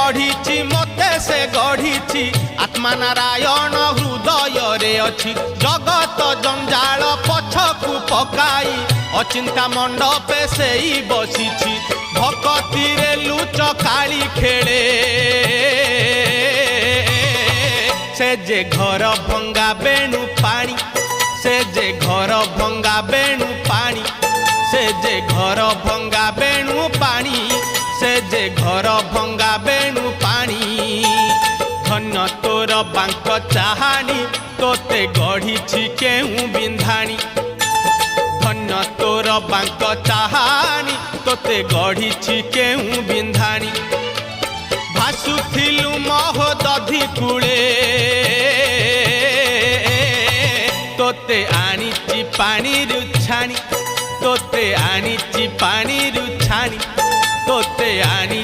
गढ़ी मते से गढ़ी आत्मा नारायण हृदय रे अच्छी जगत जंजाल पछकु पकाई अचिंता मंडपे से ही बसी भक्ति रे लुच काली खेले से जे घर भंगा बेणु पानी से जे घर भंगा बेणु पानी से जे घर भंगा बेणु पानी से जे घर भंगा बेणु पानी धन्य तोर बांक चाहानी तोते गढ़ी केहू बिंधाणी धन्य तोर बांक चाहानी तोते गढ़ी केहू बिंधाणी भासुथिलु महोदधि कूले तोते आनीची पानी रुछाणी तोते आनीची पानी रुछाणी तोते आनी